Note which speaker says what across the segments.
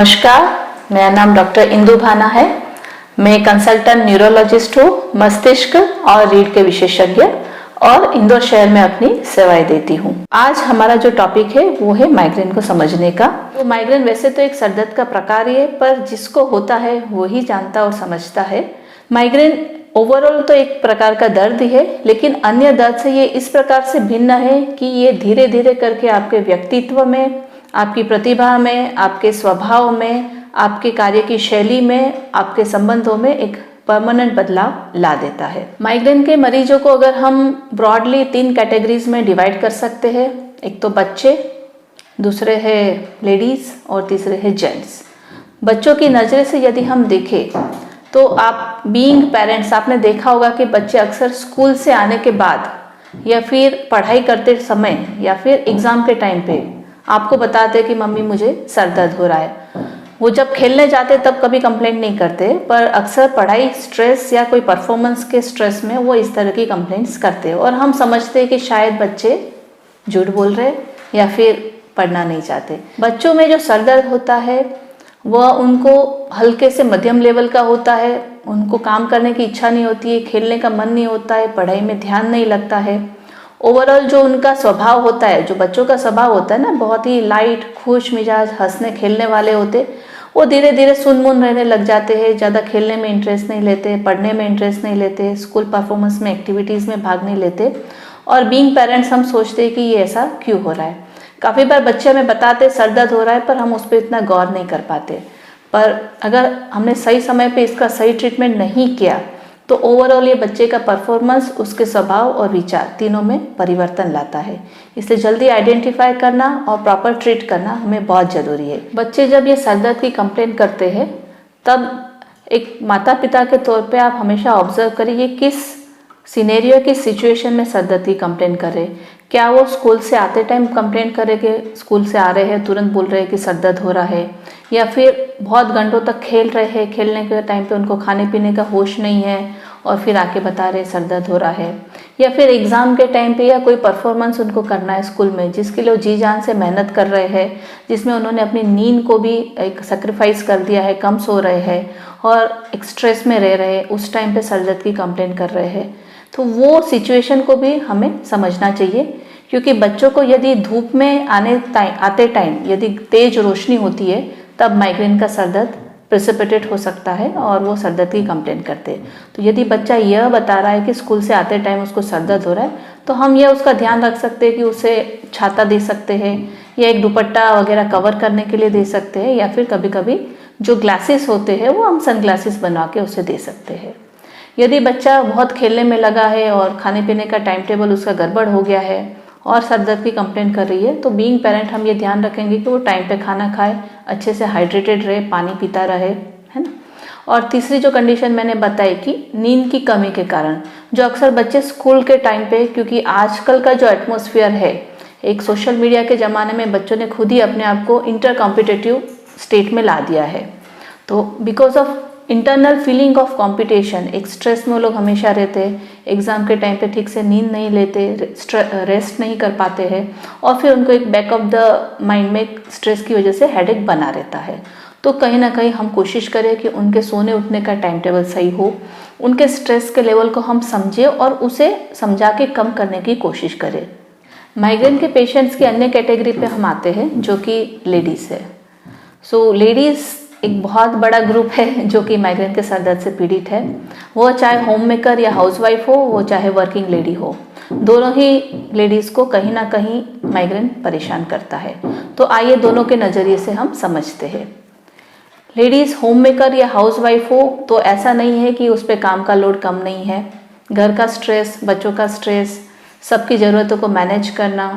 Speaker 1: नमस्कार, मेरा नाम डॉक्टर इंदु भाना है। मैं कंसल्टेंट न्यूरोलॉजिस्ट हूँ, मस्तिष्क और रीढ़ के विशेषज्ञ, और इंदौर शहर में अपनी सेवाएं देती हूँ। आज हमारा जो टॉपिक है वो है माइग्रेन को समझने का। तो माइग्रेन वैसे तो एक सर दर्द का प्रकार ही है, पर जिसको होता है वो ही जानता और समझता है। माइग्रेन ओवरऑल तो एक प्रकार का दर्द ही है, लेकिन अन्य दर्द से ये इस प्रकार से भिन्न है कि ये धीरे धीरे करके आपके व्यक्तित्व में, आपकी प्रतिभा में, आपके स्वभाव में, आपके कार्य की शैली में, आपके संबंधों में एक परमानेंट बदलाव ला देता है। माइग्रेन के मरीजों को अगर हम ब्रॉडली 3 कैटेगरीज में डिवाइड कर सकते हैं। एक तो बच्चे, दूसरे है लेडीज और तीसरे है जेंट्स। बच्चों की नज़र से यदि हम देखें तो आप बीइंग पेरेंट्स, आपने देखा होगा कि बच्चे अक्सर स्कूल से आने के बाद या फिर पढ़ाई करते समय या फिर एग्ज़ाम के टाइम पे आपको बताते हैं कि मम्मी मुझे सर दर्द हो रहा है। वो जब खेलने जाते तब कभी कंप्लेंट नहीं करते, पर अक्सर पढ़ाई स्ट्रेस या कोई परफॉर्मेंस के स्ट्रेस में वो इस तरह की कंप्लेंट्स करते हैं, और हम समझते हैं कि शायद बच्चे झूठ बोल रहे या फिर पढ़ना नहीं चाहते। बच्चों में जो सर दर्द होता है वह उनको हल्के से मध्यम लेवल का होता है। उनको काम करने की इच्छा नहीं होती है, खेलने का मन नहीं होता है, पढ़ाई में ध्यान नहीं लगता है। ओवरऑल जो उनका स्वभाव होता है, जो बच्चों का स्वभाव होता है ना, बहुत ही लाइट, खुश मिजाज, हंसने खेलने वाले होते, वो धीरे धीरे सुनमुन रहने लग जाते हैं। ज़्यादा खेलने में इंटरेस्ट नहीं लेते, पढ़ने में इंटरेस्ट नहीं लेते, स्कूल परफॉर्मेंस में, एक्टिविटीज़ में भाग नहीं लेते। और बीइंग पेरेंट्स हम सोचते हैं कि ये ऐसा क्यों हो रहा है। काफ़ी बार बच्चे हमें बताते सर दर्द हो रहा है, पर हम उस पर इतना गौर नहीं कर पाते। पर अगर हमने सही समय पे इसका सही ट्रीटमेंट नहीं किया तो ओवरऑल ये बच्चे का परफॉर्मेंस, उसके स्वभाव और विचार तीनों में परिवर्तन लाता है। इसलिए जल्दी आइडेंटिफाई करना और प्रॉपर ट्रीट करना हमें बहुत ज़रूरी है। बच्चे जब ये सर दर्द की कंप्लेंट करते हैं तब एक माता पिता के तौर पे आप हमेशा ऑब्जर्व करिए किस सिनेरियो, किस सिचुएशन में सर दर्द की कंप्लेंट कर रहे हैं। क्या वो स्कूल से आते टाइम कंप्लेंट कर रहे कि स्कूल से आ रहे हैं तुरंत बोल रहे हैं कि सर दर्द हो रहा है, या फिर बहुत घंटों तक खेल रहे हैं, खेलने के टाइम पे उनको खाने पीने का होश नहीं है और फिर आके बता रहे सर दर्द हो रहा है, या फिर एग्ज़ाम के टाइम पे या कोई परफॉर्मेंस उनको करना है स्कूल में जिसके लिए वो जी जान से मेहनत कर रहे हैं, जिसमें उन्होंने अपनी नींद को भी एक सेक्रीफाइस कर दिया है, कम सो रहे हैं और एक स्ट्रेस में रह रहे हैं, उस टाइम पे सर दर्द की कंप्लेंट कर रहे हैं। तो वो सिचुएशन को भी हमें समझना चाहिए, क्योंकि बच्चों को यदि धूप में आते टाइम यदि तेज रोशनी होती है तब माइग्रेन का सर दर्द प्रेसिपिटेट हो सकता है और वो सर दर्द की कंप्लेंट करते हैं। तो यदि बच्चा यह बता रहा है कि स्कूल से आते टाइम उसको सर दर्द हो रहा है, तो हम यह उसका ध्यान रख सकते हैं कि उसे छाता दे सकते हैं या एक दुपट्टा वगैरह कवर करने के लिए दे सकते हैं, या फिर कभी कभी जो ग्लासेस होते हैं वो हम सन ग्लासेस बनवा के उसे दे सकते हैं। यदि बच्चा बहुत खेलने में लगा है और खाने पीने का टाइम टेबल उसका गड़बड़ हो गया है और सर दर्द की कंप्लेंट कर रही है, तो बीइंग पेरेंट हम ये ध्यान रखेंगे कि वो टाइम पे खाना खाए, अच्छे से हाइड्रेटेड रहे, पानी पीता रहे, है ना। और तीसरी जो कंडीशन मैंने बताई कि नींद की कमी के कारण जो अक्सर बच्चे स्कूल के टाइम पे, क्योंकि आजकल का जो एटमॉस्फेयर है, एक सोशल मीडिया के ज़माने में बच्चों ने खुद ही अपने आप को इंटर कॉम्पिटिटिव स्टेट में ला दिया है। तो because of internal feeling of competition, एक स्ट्रेस में वो लोग हमेशा रहते हैं, एग्ज़ाम के टाइम पे ठीक से नींद नहीं लेते, रेस्ट नहीं कर पाते हैं, और फिर उनको एक बैक ऑफ द माइंड में स्ट्रेस की वजह से हेडेक बना रहता है। तो कहीं ना कहीं हम कोशिश करें कि उनके सोने उठने का टाइम टेबल सही हो, उनके स्ट्रेस के लेवल को हम समझें और उसे समझा के कम करने की कोशिश करें। माइग्रेन के पेशेंट्स की अन्य कैटेगरी पे हम आते हैं जो कि लेडीज़ है। सो लेडीज़ एक बहुत बड़ा ग्रुप है जो कि माइग्रेन के सर दर्द से पीड़ित है। वो चाहे होम मेकर या हाउसवाइफ हो, वो चाहे वर्किंग लेडी हो, दोनों ही लेडीज़ को कहीं ना कहीं माइग्रेन परेशान करता है। तो आइए दोनों के नज़रिए से हम समझते हैं। लेडीज़ होम मेकर या हाउसवाइफ हो तो ऐसा नहीं है कि उस पर काम का लोड कम नहीं है। घर का स्ट्रेस, बच्चों का स्ट्रेस, सबकी ज़रूरतों को मैनेज करना,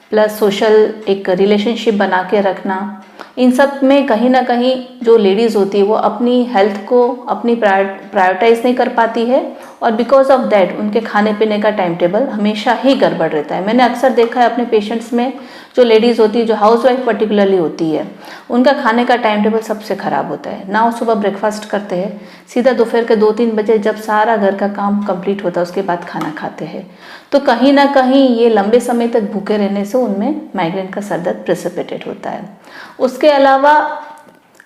Speaker 1: प्लस सोशल एक रिलेशनशिप बना के रखना, इन सब में कहीं ना कहीं जो लेडीज़ होती है वो अपनी हेल्थ को अपनी प्रायोरिटाइज नहीं कर पाती है, और बिकॉज ऑफ दैट उनके खाने पीने का टाइम टेबल हमेशा ही गड़बड़ रहता है। मैंने अक्सर देखा है अपने पेशेंट्स में, जो लेडीज़ होती है, जो हाउसवाइफ पर्टिकुलरली होती है, उनका खाने का टाइम टेबल सबसे ख़राब होता है ना। वो सुबह ब्रेकफास्ट करते हैं, सीधा दोपहर के 2-3 बजे जब सारा घर का काम कंप्लीट होता है उसके बाद खाना खाते हैं। तो कहीं ना कहीं ये लंबे समय तक भूखे रहने से उनमें माइग्रेन का सर दर्द प्रेसिपिटेट होता है। उसके अलावा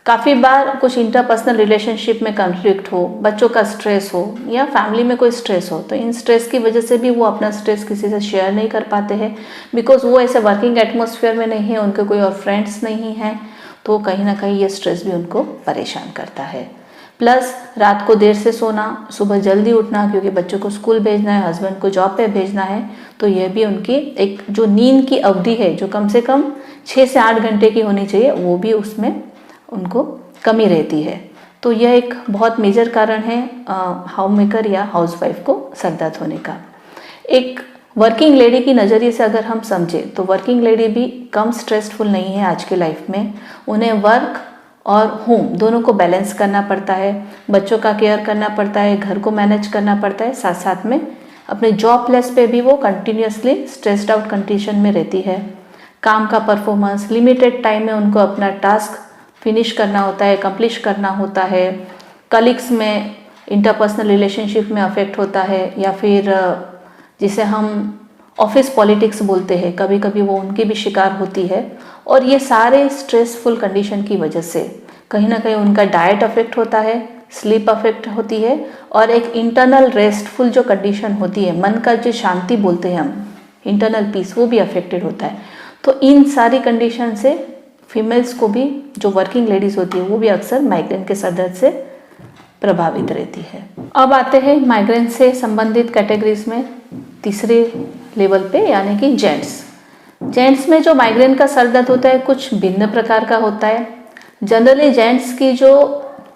Speaker 1: काफ़ी बार कुछ इंटरपर्सनल रिलेशनशिप में कॉन्फ्लिक्ट हो, बच्चों का स्ट्रेस हो या फैमिली में कोई स्ट्रेस हो, तो इन स्ट्रेस की वजह से भी वो अपना स्ट्रेस किसी से शेयर नहीं कर पाते हैं, बिकॉज वो ऐसे वर्किंग एटमॉस्फेयर में नहीं है, उनके कोई और फ्रेंड्स नहीं हैं, तो कहीं ना कहीं ये स्ट्रेस भी उनको परेशान करता है। प्लस रात को देर से सोना, सुबह जल्दी उठना, क्योंकि बच्चों को स्कूल भेजना है, हस्बैंड को जॉब पे भेजना है, तो यह भी उनकी एक जो नींद की अवधि है जो कम से कम 6 से 8 घंटे की होनी चाहिए, वो भी उसमें उनको कमी रहती है। तो यह एक बहुत मेजर कारण है हाउस मेकर या हाउसवाइफ को सर दर्द होने का। एक वर्किंग लेडी की नज़रिए से अगर हम समझें तो वर्किंग लेडी भी कम स्ट्रेसफुल नहीं है आज के लाइफ में। उन्हें वर्क और होम दोनों को बैलेंस करना पड़ता है, बच्चों का केयर करना पड़ता है, घर को मैनेज करना पड़ता है, साथ साथ में अपने जॉब प्लेस पे भी वो कंटिन्यूसली स्ट्रेस्ड आउट कंडीशन में रहती है। काम का परफॉर्मेंस लिमिटेड टाइम में उनको अपना टास्क फिनिश करना होता है, कंप्लीट करना होता है। कलीग्स में इंटरपर्सनल रिलेशनशिप में अफेक्ट होता है, या फिर जिसे हम ऑफिस पॉलिटिक्स बोलते हैं, कभी कभी वो उनकी भी शिकार होती है। और ये सारे स्ट्रेसफुल कंडीशन की वजह से कहीं ना कहीं उनका डाइट अफेक्ट होता है, स्लीप अफेक्ट होती है, और एक इंटरनल रेस्टफुल जो कंडीशन होती है, मन का जो शांति बोलते हैं हम, इंटरनल पीस, वो भी अफेक्टेड होता है। तो इन सारी कंडीशन से फीमेल्स को भी, जो वर्किंग लेडीज़ होती है, वो भी अक्सर माइग्रेन के सर दर्द से प्रभावित रहती है। अब आते हैं माइग्रेन से संबंधित कैटेगरीज में तीसरे लेवल पे, यानी कि जेंट्स में जो माइग्रेन का सर दर्द होता है कुछ भिन्न प्रकार का होता है। जनरली जेंट्स की जो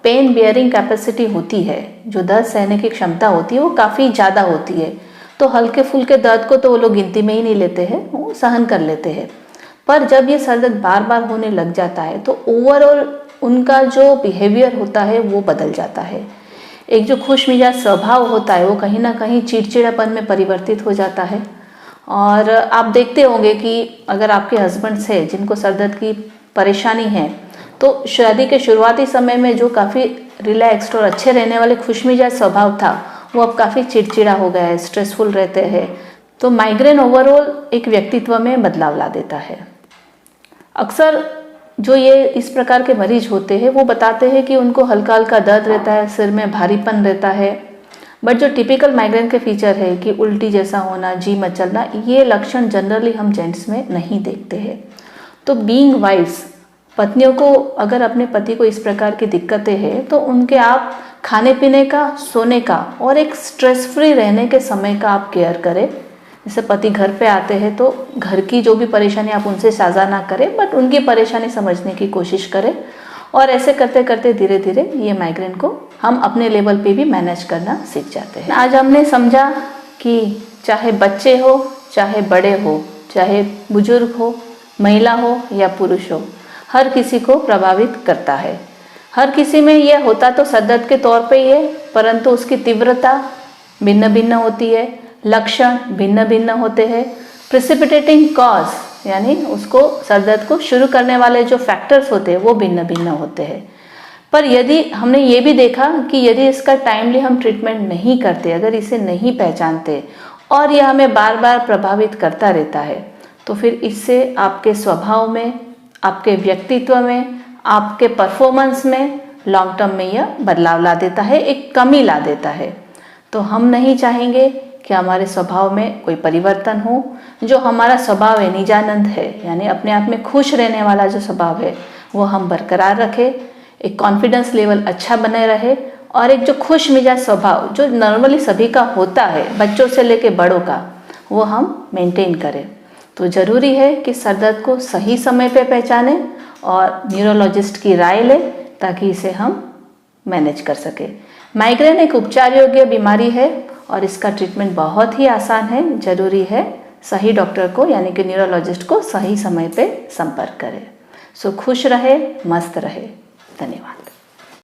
Speaker 1: पेन बियरिंग कैपेसिटी होती है, जो दर्द सहने की क्षमता होती है, वो काफ़ी ज़्यादा होती है। तो हल्के फुल्के दर्द को तो वो लोग गिनती में ही नहीं लेते हैं, वो सहन कर लेते हैं। पर जब ये सर दर्द बार बार होने लग जाता है तो ओवरऑल उनका जो बिहेवियर होता है वो बदल जाता है। एक जो खुश मिजाज स्वभाव होता है वो कहीं ना कहीं चिड़चिड़ापन में परिवर्तित हो जाता है। और आप देखते होंगे कि अगर आपके हस्बैंड्स हैं जिनको सर दर्द की परेशानी है, तो शादी के शुरुआती समय में जो काफ़ी रिलैक्स्ड और अच्छे रहने वाले खुश मिजाज स्वभाव था, वो अब काफ़ी चिड़चिड़ा हो गया है, स्ट्रेसफुल रहते हैं। तो माइग्रेन ओवरऑल एक व्यक्तित्व में बदलाव ला देता है। अक्सर जो ये इस प्रकार के मरीज होते हैं वो बताते हैं कि उनको हल्का हल्का दर्द रहता है, सिर में भारीपन रहता है। बट जो टिपिकल माइग्रेन के फीचर है कि उल्टी जैसा होना, जी मचलना, ये लक्षण जनरली हम जेंट्स में नहीं देखते हैं। तो बीइंग वाइफ्स, पत्नियों को अगर अपने पति को इस प्रकार की दिक्कतें हैं तो उनके आप खाने पीने का, सोने का और एक स्ट्रेस फ्री रहने के समय का आप केयर करें। जैसे पति घर पे आते हैं तो घर की जो भी परेशानी आप उनसे साझा ना करें, बट उनकी परेशानी समझने की कोशिश करें। और ऐसे करते करते धीरे धीरे ये माइग्रेन को हम अपने लेवल पे भी मैनेज करना सीख जाते हैं। आज हमने समझा कि चाहे बच्चे हो, चाहे बड़े हो, चाहे बुजुर्ग हो, महिला हो या पुरुष हो, हर किसी को प्रभावित करता है। हर किसी में यह होता तो सर दर्द के तौर पे ही है, परंतु उसकी तीव्रता भिन्न भिन्न होती है, लक्षण भिन्न भिन्न होते हैं। प्रिसिपिटेटिंग कॉज, यानी उसको सर दर्द को शुरू करने वाले जो फैक्टर्स होते हैं वो भिन्न भिन्न होते हैं। पर यदि हमने ये भी देखा कि यदि इसका टाइमली हम ट्रीटमेंट नहीं करते, अगर इसे नहीं पहचानते और यह हमें बार बार प्रभावित करता रहता है, तो फिर इससे आपके स्वभाव में, आपके व्यक्तित्व में, आपके परफॉर्मेंस में लॉन्ग टर्म में यह बदलाव ला देता है, एक कमी ला देता है। तो हम नहीं चाहेंगे कि हमारे स्वभाव में कोई परिवर्तन हो। जो हमारा स्वभाव है, निजानंद है, यानी अपने आप में खुश रहने वाला जो स्वभाव है वो हम बरकरार रखें, एक कॉन्फिडेंस लेवल अच्छा बने रहे, और एक जो खुश मिजाज स्वभाव जो नॉर्मली सभी का होता है, बच्चों से लेके बड़ों का, वो हम मेंटेन करें। तो ज़रूरी है कि सर दर्द को सही समय पे पहचानें और न्यूरोलॉजिस्ट की राय लें ताकि इसे हम मैनेज कर सके। माइग्रेन एक उपचार योग्य बीमारी है और इसका ट्रीटमेंट बहुत ही आसान है। जरूरी है सही डॉक्टर को, यानी कि न्यूरोलॉजिस्ट को सही समय पे संपर्क करें। सो खुश रहे, मस्त रहे। धन्यवाद।